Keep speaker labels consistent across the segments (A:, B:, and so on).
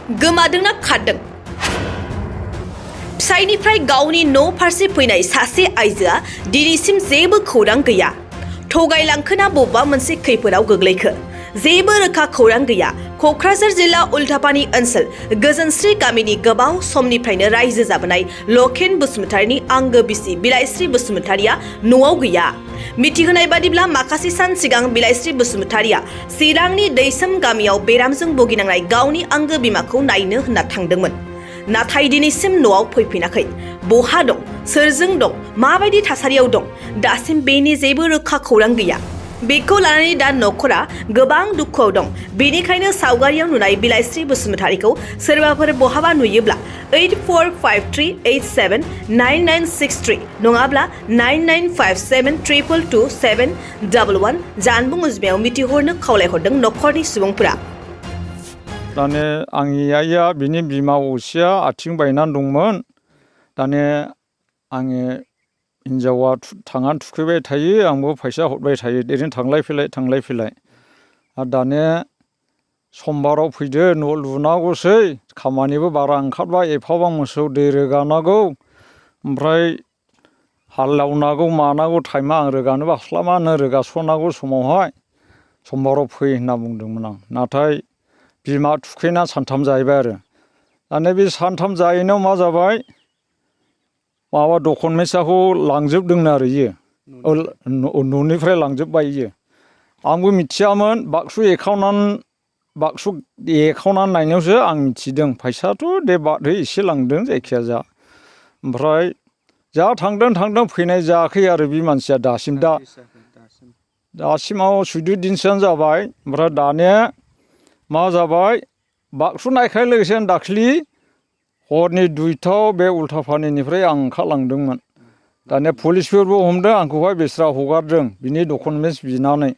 A: गोमादोंना खारदों फिसायनिफ्राय गावनि न' फारसे फैनाय सासे आइजोआ दिनैसिम जेबो खौरां गैया थगायलांखोना बबेबा मोनसे खैफोदाव गोग्लैखो जेबो रोखा खौरां गैया क'क्राझार जिल्ला उल्टापानि ओनसोल गोजोनस्रि गामिनि गोबाव समनिफ्रायनो रायजो जाबोनाय लकेन बसुमतारीनि आंगो बिसि बिलाइस्रि बसुमतारीया न'आव गैया मिथिहोनाय बादिब्ला माखासे सान सिगां बिलाइस्रि बसुमतारीया चिरांनि दैसोम गामियाव बेरामजों भुगिनांनाय गावनि आंगो बिमाखौ नायनो होनना थांदोंमोन नाथाय दिनैसिम न'आव फैफिनाखै बहा दं सोरजों दं माबायदि थासारियाव दं दासिम बेनि जेबो रोखा खौरां गैया बेखौ लानानै दा नखरा गोबां दुखुआव दं बेनिखायनो सावगारियाव नुनाय बिलाइस्रि बसुमतारीखौ सोरबाफोर बहाबा नुयोब्ला 8453879963 नङाब्ला 9957222711 जानबुं अनजिमायाव मिथिहरनो खावलायहरदों नखरनि सुबुंफोरा
B: दाने आंनि आइया बिनि बिमा असेया आथिं बायनानै दंमोन दाने आङो हिन्जावा थांनानै थुखैबाय थायो आंबो फैसा हरबाय थायो ओरैनो थांलाय फैलाय आरो दाने समबाराव फैदो न' लुनांगौसै खामानिबो बारा ओंखारबाय एफाबां मोसौ दै रोगानांगौ ओमफ्राय हालेवनांगौ मानांगौ टाइमा आं रोगानोबो हास्लाबा नो रोगास'नांगौ समावहाय समबाराव फै होनना बुंदोंमोन आं नाथाय बिमा थुखैना सानथाम जाहैबाय आरो दाने बे सानथाम जाहैनायाव मा जाबाय माबा डकुमेन्ट्सखौ लांजोबदोंनो आरो इयो न'निफ्राय लांजोबबाय इयो आंबो मिथियामोन बाक्सु एकाउन्ट नायनायावसो आं मिथिदों फैसाथ' दे बादहै एसे लांदों जायखिया जा ओमफ्राय जा थांदों फैनाय जायाखै आरो बे मानसिया दासिमाव 14 दिनसोआनो जाबाय ओमफ्राय दानिया मा जाबाय बाक्सु नायखाय लोगोसे दाख्लि हरनि 2टायाव बे उल्टापानिनिफ्राय आं ओंखारलांदोंमोन दानिया पुलिसफोरबो हमदों आंखौहाय बिस्रा हगारदों बिनि डकुमेन्ट्स बिनानै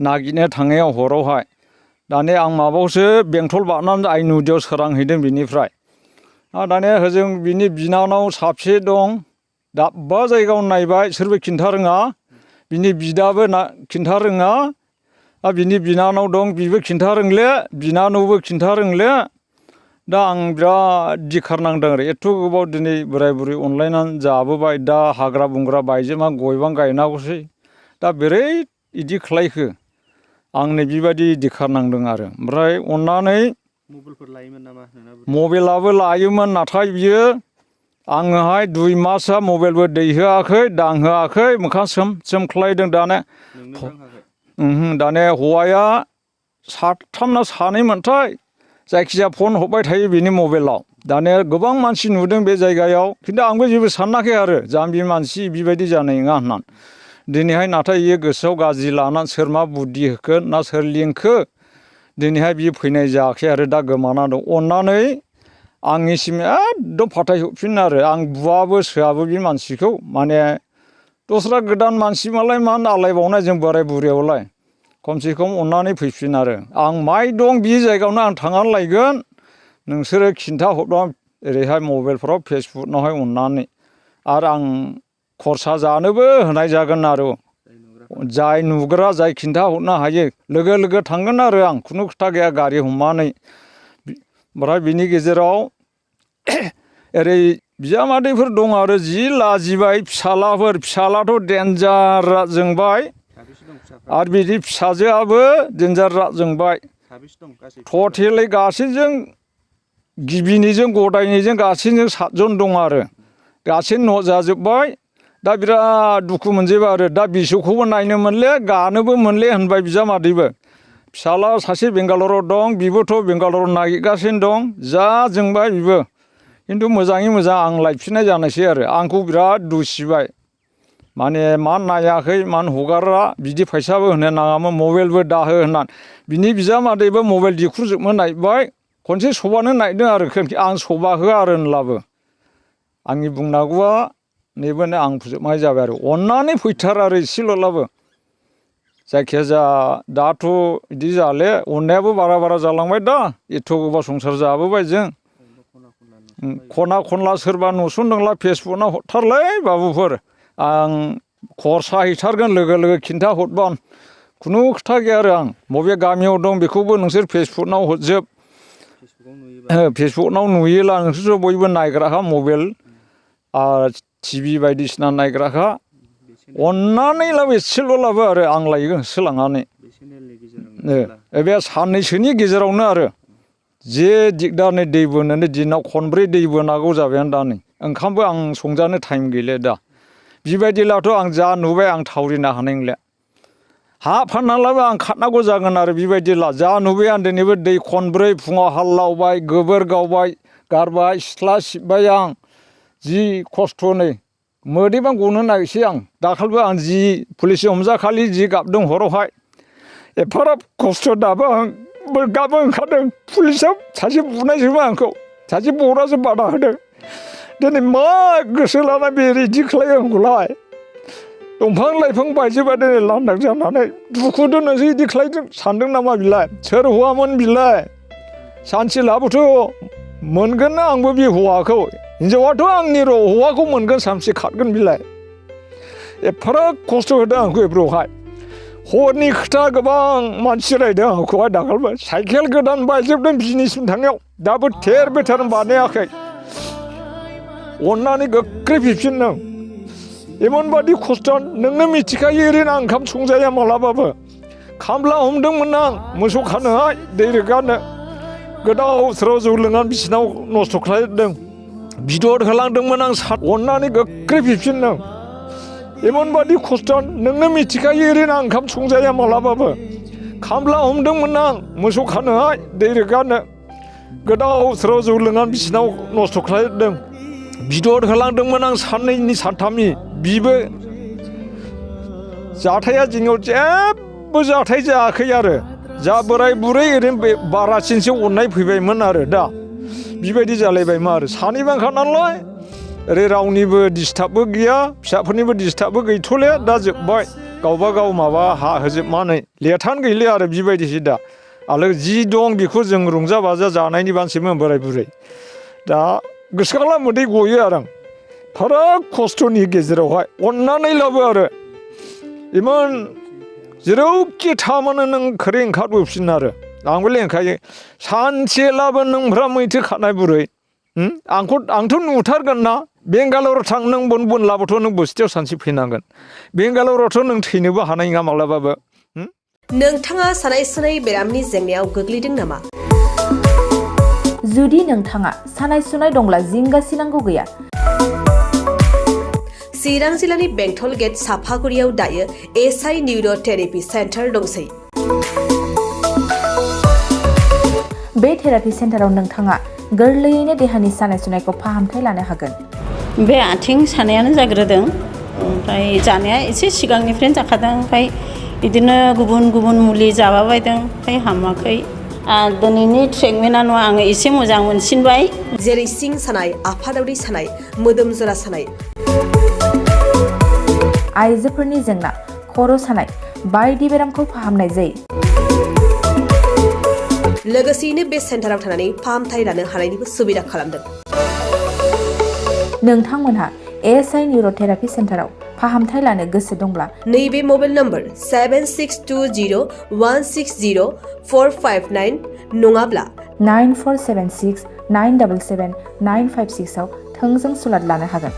B: नागिरनो थांनायाव हरावहाय दाने आं माबायावसो बेंटल बारनानै आइनुदियाव सोरांहैदों बिनिफ्राय दाने होजों बिनि बिनानाव साबसे दं दाबबा जायगायाव नायबाय सोरबो खिन्था रोङा बिनि बिदाबो खिन्था रोङा बिनि बिनानाव दं बिबो खिन्था रोंले बिनानावबो खिन्था रोंले दा आं बिराद दिखार नांदों आरो एथ' गोबाव दिनै बोराय बुरै अनलायनानै जाबोबाय दा हाग्रा बंग्रा बायजोबना गय बिफां गायनांगौसै दा बोरै इदि खालायखो आंनो बेबायदि दिखार नांदों आरो ओमफ्राय अननानै मबाइलाबो लायोमोन नाथाय बियो आङोहाय 2 मासआ मबाइलबो दैहोआखै दांहोआखै मोखां सोम खालायदों दाने हौवाया साथाम ना सानैमोनथाय जायखिजाया फन हरबाय थायो बिनि मबाइलाव दाने गोबां मानसि नुदों बे जायगायाव खिन्थु आंबो जेबो सानाखै आरो जाम्बि मानसि बेबायदि जानाय नङा होननानै दिनैहाय नाथाय इयो गोसोआव गाज्रि लानानै सोर मा बुद्धि होखो ना सोर लिंखो दिनैहाय बियो फैनाय जायाखै आरो दा गोमाना दं अननानै आंनिसिम एकदम फाथायहरफिन आरो आं बुवाबो सोआबो बे मानसिखौ माने दस्रा गोदान मानसि मालाय मा नालायबावनाय जों बोराय बुरैयावलाय खमसे खम अननानै फैफिन आरो आं माइ दं बे जायगायावनो आं थांनानै लायगोन नोंसोरो खिन्था हरबा ओरैहाय मबाइलफ्राव फेसबुकआवहाय अननानै आरो आं खरसा जानोबो होनाय जागोन आरो जाय नुग्रा जाय खिन्था हरनो हायो लोगो थांगोन आरो आं खुनु खोथा गैया गारि हमनानै ओमफ्राय बिनि गेजेराव ओरै बिजामादैफोर दं आरो जि लाजिबाय फिसालाथ' देन्जार जोंबाय आरो बिदि फिसाजोआबो देन्जार जोंबाय टटेलै गासैजों गिबिनिजों गदायनिजों गासैजों 7 जन दं आरो गासै न' जाजोब्बाय दा बिराद दुखु मोनजोबबाय आरो दा बिसौखौबो नायनो मोनले गानोबो मोनले होनबाय बिजामादैबो फिसाला सासे बेंगालराव दं बिबोथ' बेंगालराव नागिरगासिनो दं जा जोंबाय बिबो खिन्थु मोजाङै मोजां आं लायफिननाय जानोसै आरो आंखौ बिराद दुसिबाय माने मान नायाखै मान हगारा बिदि फैसाबो होनो नाङामोन मबाइलबो दाहो होननानै बिनि बिजामादैबो मबाइल दिख्रुजोबनो नायबाय खनसे सबानो नायदों आरो आं सबा होआ आरो होनब्लाबो आंनि बुंनांगौआ नैबेनो आं फोजोबनाय जाबाय आरो अननानै फैथार आरो एसेल'ब्लाबो जायखिजाया दाथ' बिदि जाले अननायाबो बारा जालांबाय दा एथ' गोबाव संसार जाबोबाय जों खना खनला सोरबा नुसनदोंला फेसबुकआव हरथारलै बाबुफोर आं खरसा हैथारगोन लोगो खिन्था हरबानो खुनु खोथा गैया आरो आं बबे गामियाव दं बेखौबो नोंसोर फेसबुकआव हरजोब फेसबुकआव नुयोला नोंसोरथ' बयबो नायग्राखा मबाइल टिभि बायदिसिना नायग्राखा अननानैलाबो एसेल'लाबो आरो आं लायगोन होसोलांनानै बे साननैसोनि गेजेरावनो आरो जे दिगदार नै दै बोनोनो दिनाव खनब्रै दै बोनांगौ जाबायानो दा नै ओंखामबो आं संजानो टाइम गैले दा बेबायदिब्लाथ' आं जा नुबाय आं थावरिनो हानाय नंला हा फाननानैब्लाबो आं खारनांगौ जागोन आरो बेबायदिब्ला जा नुबाय आं दिनैबो दै खनब्रै फुङाव हाललावबाय गोबोर गावबाय गारबाय सिथ्ला सिबबाय आं जि खस्थ' नै मोदैबा गनो नागिरसै आं दाखालिबो आं जि पुलिस हमजाखालि जि गाबदों हरावहाय एफाराब खस्थ' दाबो आं गाबो ओंखारदों पुलिसआव सासे बुनायजोंबो आंखौ सासे बर'आसो बादा होदों दिनै मा गोसो लाना बेबायदि खालायो आंखौलाय दंफां लाइफां बायजोबा दिनै लांदां जानानै दुखु दोननोसै बिदि खालायदों सानदों नामा बिलाय सोर हौवामोन बिलाय सानसे लाबोथ' मोनगोन ना आंबो बे हौवाखौ हिनजावाथ' आंनि र' हौवाखौ मोनगोन सानसे खारगोन बिलाय एफाराब खस्थ' होदों आंखौ एब्र'हाय हरनि खोथा गोबां मानसि रायदों आंखौहाय दाखालिबो साइकेल गोदान बायजोबदों बिजनेससिम थांनायाव दाबो थेर बेथेर बानायाखै अननानै गोख्रै फैफिन नों एमनबादि खस्थ' नोंनो मिथिखायो ओरैनो आं ओंखाम संजाया मालाबाबो खामला हमदोंमोन आं मोसौ खानोहाय दै रोगानो गोदाव सोराव जौ लोंनानै बिसिनाव नस्थ' खालामदों बिदर होलांदोंमोन आं अननानै गोख्रै फैफिन नों एमनबादि खस्थ' नोंनो मिथिखायो ओरैनो आं ओंखाम संजाया मालाबाबो खामला हमदोंमोन आं मोसौ खानोहाय दै रोगानो गोदाव सोराव जौ लोंनानै बिसिनाव नस्थ' खालामदों बिदर होलांदोंमोन आं साननैनि सानथामनि बिबो जाथाया जोंनियाव जेबो जाथाय जायाखै आरो जा बोराय बुरै ओरैनो बारासिनसो अननाय फैबायमोन आरो दा बेबायदि जालायबायमोन आरो सानैबांखा नालाय ओरै रावनिबो डिस्टार्बबो गैया फिसाफोरनिबो डिस्टार्बबो गैथ'ले दा जोब्बाय गावबा गाव माबा हा होजोबनानै लेथानो गैले आरो बेबायदिसो दा आरो जि दं बेखौ जों रंजा बाजा जानायनि बानसैमोन बोराय बुरै दा गोसोखांब्ला मोदै गयो आरो आं फाराग खस्थ'नि गेजेरावहाय अननानैलाबो आरो इमान जेरावखि थामानो नों खोरै ओंखारबोफिन आरो आंबो लेंखायो सानसेलाबो नों फ्रा मैथो खानाय बुरै आंथ' नुथारगोन ना बेंगालराव थां नों बनलाबोथ' नों बस्तियाव सानसे फैनांगोन बेंगालरावथ' नों थैनोबो हानाय नङा माब्लाबाबो
A: नोंथाङा सानाय सुनाय बेरामनि जेंनायाव गोग्लैदों नामा
C: जुदि नोंथाङा सानाय सुनाय दंब्ला जिंगासिनांगौ गैया
A: चिरां जिल्लानि बेंटल गेट साफागुरियाव दायो एसआइ निउर' थेरापि सेन्टार दंसै
C: बे थेरापि सेन्टाराव नोंथाङा गोरलैयैनो देहानि सानाय सुनायखौ फाहामथाय लानो हागोन
D: बे आथिं सानायानो जाग्रोदों ओमफ्राय जानाया एसे सिगांनिफ्रायनो जाखादों ओमफ्राय बिदिनो गुबुन गुबुन मुलि जाबाबायदों ओमफ्राय हामाखै दिनैनि ट्रिटमेन्टआ आङो एसे मोजां मोनसिनबाय
A: जेरै सिं सानाय आफादावरि सानाय मोदोम जरा सानाय
C: आइजोफोरनि जेंना खर' सानाय बायदि बेरामखौ फाहामनाय जायो
A: लोगोसेयैनो बे सेन्टाराव थानानै फाहामथाय लानो हानायनिबो सुबिदा खालामदों
C: नोंथांमोनहा एएसआइ निउर' थेरापि सेन्टाराव फाहामथाय लानो गोसो दंब्ला
A: नैबे मबाइल नम्बर 7620160459 नङाब्ला
C: 9476977956 आव थोंजों सुलाद लानो हागोन